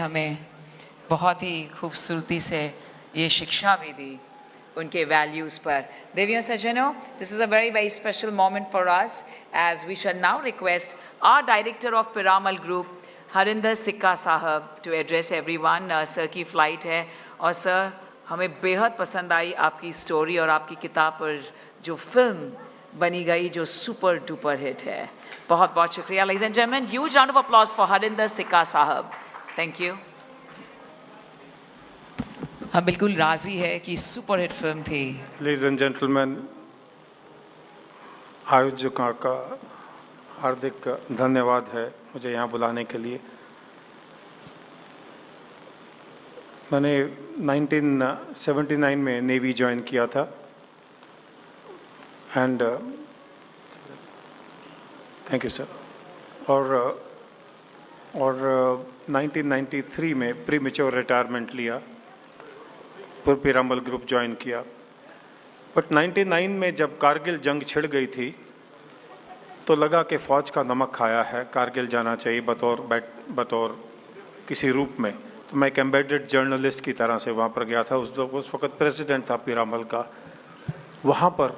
हमें बहुत ही खूबसूरती से ये शिक्षा भी दी उनके वैल्यूज़ पर। देवियों सज्जनों, this is a very very special moment for us as we shall now request our director of Piramal Group, Harinder सिक्का साहब, to address everyone. सर की फ्लाइट है और सर हमें बेहद पसंद आई आपकी स्टोरी और आपकी किताब पर जो फिल्म बनी गई जो सुपर डुपर हिट है। बहुत बहुत शुक्रिया। Ladies and gentlemen, huge round of applause for Harinder सिक्का साहब। Thank you. हम बिल्कुल राजी है कि सुपर हिट फिल्म थी। Ladies and gentlemen, आयोजकों का हार्दिक धन्यवाद है मुझे यहाँ बुलाने के लिए। मैंने 1979 में नेवी ज्वाइन किया था एंड थैंक यू सर। और 1993 में प्री मैच्योर रिटायरमेंट लिया, फिर पिरामल ग्रुप ज्वाइन किया। बट 99 में जब कारगिल जंग छिड़ गई थी तो लगा कि फ़ौज का नमक खाया है, कारगिल जाना चाहिए बतौर किसी रूप में। तो मैं एक एम्बेडेड जर्नलिस्ट की तरह से वहाँ पर गया था। उस वक्त प्रेसिडेंट था पिरामल का। वहाँ पर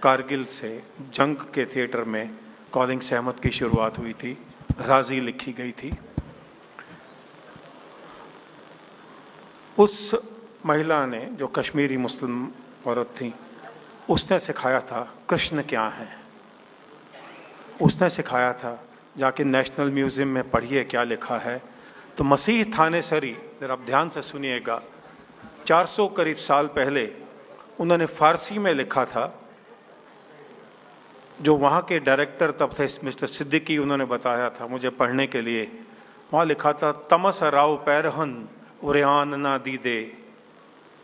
कारगिल से जंग के थिएटर में कॉलिंग सहमत की शुरुआत हुई थी, राजी लिखी गई थी। उस महिला ने, जो कश्मीरी मुस्लिम औरत थी, उसने सिखाया था कृष्ण क्या है। उसने सिखाया था जाके नेशनल म्यूज़ियम में पढ़िए क्या लिखा है। तो मसीह थानेसरी, जरा आप ध्यान से सुनिएगा, 400 करीब साल पहले उन्होंने फ़ारसी में लिखा था। जो वहाँ के डायरेक्टर तब थे मिस्टर सिद्दीकी, उन्होंने बताया था मुझे पढ़ने के लिए। वहाँ लिखा था, तमस राव पैरहन उरियान ना दी दे,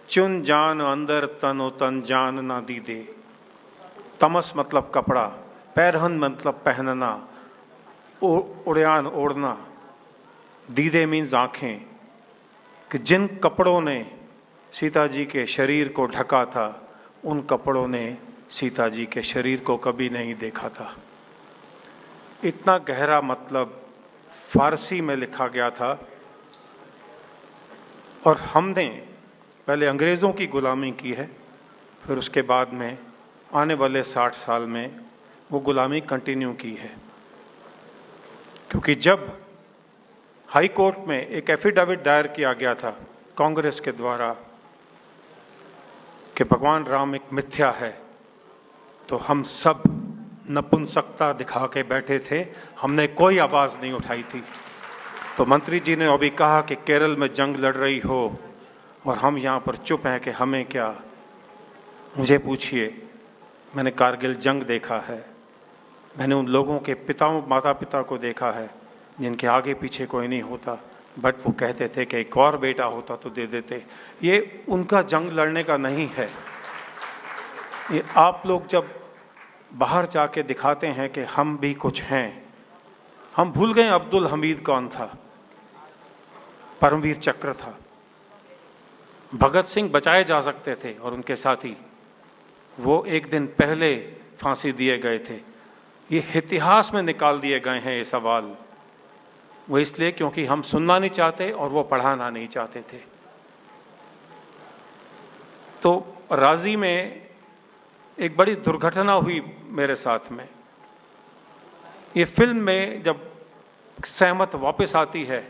चुन जान अंदर तनो तन जान ना दी दे। तमस मतलब कपड़ा, पैरहन मतलब पहनना, उड़ियान ओढ़ना, दीदे मीन्स आँखें, कि जिन कपड़ों ने सीता जी के शरीर को ढका था उन कपड़ों ने सीता जी के शरीर को कभी नहीं देखा था। इतना गहरा मतलब फारसी में लिखा गया था। और हमने पहले अंग्रेज़ों की गुलामी की है, फिर उसके बाद में आने वाले 60 साल में वो गुलामी कंटिन्यू की है। क्योंकि जब हाई कोर्ट में एक एफिडेविट दायर किया गया था कांग्रेस के द्वारा कि भगवान राम एक मिथ्या है, तो हम सब नपुंसकता दिखा के बैठे थे, हमने कोई आवाज़ नहीं उठाई थी। तो मंत्री जी ने अभी कहा कि केरल में जंग लड़ रही हो और हम यहाँ पर चुप हैं कि हमें क्या। मुझे पूछिए, मैंने कारगिल जंग देखा है, मैंने उन लोगों के माता पिता को देखा है जिनके आगे पीछे कोई नहीं होता, बट वो कहते थे कि एक और बेटा होता तो दे देते। ये उनका जंग लड़ने का नहीं है। ये आप लोग जब बाहर जाके दिखाते हैं कि हम भी कुछ हैं, हम भूल गए अब्दुल हमीद कौन था, परमवीर चक्र था। भगत सिंह बचाए जा सकते थे और उनके साथी, वो एक दिन पहले फांसी दिए गए थे। ये इतिहास में निकाल दिए गए हैं ये सवाल, वो इसलिए क्योंकि हम सुनना नहीं चाहते और वो पढ़ाना नहीं चाहते थे। तो राजी में एक बड़ी दुर्घटना हुई मेरे साथ में। ये फिल्म में जब सहमत वापस आती है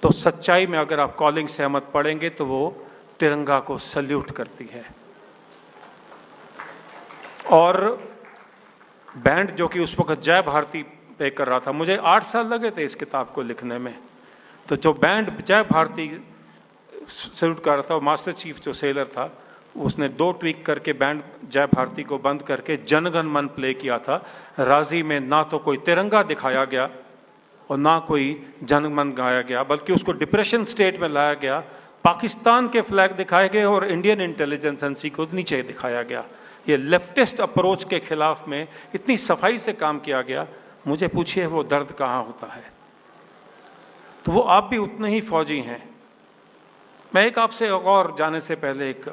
तो सच्चाई में अगर आप कॉलिंग सहमत पढ़ेंगे तो वो तिरंगा को सल्यूट करती है। और बैंड जो कि उस वक्त जय भारती पे कर रहा था, मुझे 8 साल लगे थे इस किताब को लिखने में। तो जो बैंड जय भारती सल्यूट कर रहा था, मास्टर चीफ जो सेलर था, उसने 2 ट्वीक करके बैंड जय भारती को बंद करके जनगण मन प्ले किया था। राजी में ना तो कोई तिरंगा दिखाया गया और ना कोई जनगण गाया गया, बल्कि उसको डिप्रेशन स्टेट में लाया गया। पाकिस्तान के फ्लैग दिखाए गए और इंडियन इंटेलिजेंस एजेंसी को नीचे दिखाया गया। ये लेफ्टिस्ट अप्रोच के खिलाफ में इतनी सफाई से काम किया गया। मुझे पूछिए वो दर्द कहाँ होता है। तो वो आप भी उतने ही फौजी हैं। मैं एक आपसे और जाने से पहले एक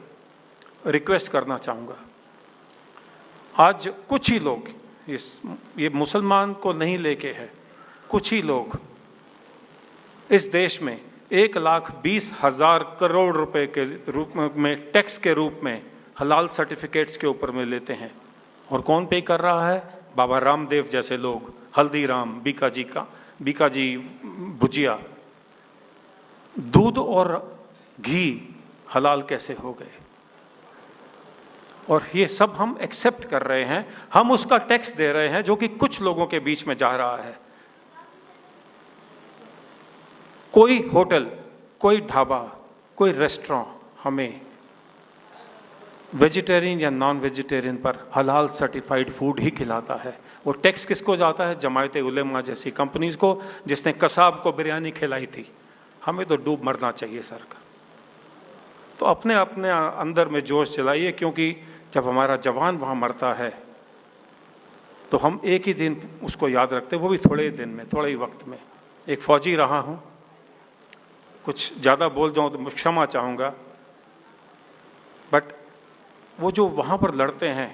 रिक्वेस्ट करना चाहूँगा। आज कुछ ही लोग, ये मुसलमान को नहीं लेके है, कुछ ही लोग इस देश में 1,20,000 करोड़ रुपए के रूप में टैक्स के रूप में हलाल सर्टिफिकेट्स के ऊपर में लेते हैं। और कौन पे कर रहा है? बाबा रामदेव जैसे लोग, हल्दीराम, बीकाजी भुजिया। दूध और घी हलाल कैसे हो गए? और ये सब हम एक्सेप्ट कर रहे हैं, हम उसका टैक्स दे रहे हैं जो कि कुछ लोगों के बीच में जा रहा है। कोई होटल, कोई ढाबा, कोई रेस्टोरेंट हमें वेजिटेरियन या नॉन वेजिटेरियन पर हलाल सर्टिफाइड फूड ही खिलाता है। वो टैक्स किसको जाता है? जमायते उलेमा जैसी कंपनीज को, जिसने कसाब को बिरयानी खिलाई थी। हमें तो डूब मरना चाहिए सर का। तो अपने अपने अंदर में जोश चलाइए, क्योंकि जब हमारा जवान वहाँ मरता है तो हम एक ही दिन उसको याद रखते हैं, वो भी थोड़े ही दिन में, थोड़े ही वक्त में। एक फौजी रहा हूँ, कुछ ज़्यादा बोल जाऊँ तो क्षमा चाहूँगा, बट वो जो वहाँ पर लड़ते हैं,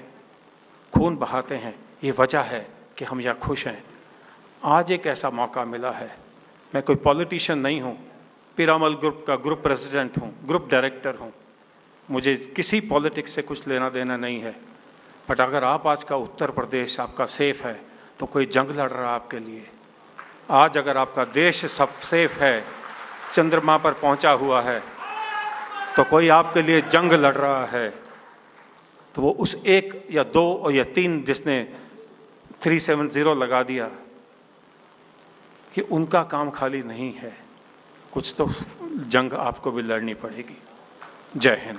खून बहाते हैं, ये वजह है कि हम यहाँ खुश हैं। आज एक ऐसा मौका मिला है। मैं कोई पॉलिटिशियन नहीं हूँ, पीरामल ग्रुप का ग्रुप प्रेसिडेंट हूँ, ग्रुप डायरेक्टर हूँ, मुझे किसी पॉलिटिक्स से कुछ लेना देना नहीं है। बट अगर आप आज का उत्तर प्रदेश आपका सेफ है तो कोई जंग लड़ रहा है आपके लिए। आज अगर आपका देश सब सेफ है, चंद्रमा पर पहुंचा हुआ है, तो कोई आपके लिए जंग लड़ रहा है, तो वो उस 1 या 2 या 3 जिसने 370 लगा दिया, कि उनका काम खाली नहीं है। कुछ तो जंग आपको भी लड़नी पड़ेगी। जय हिंद।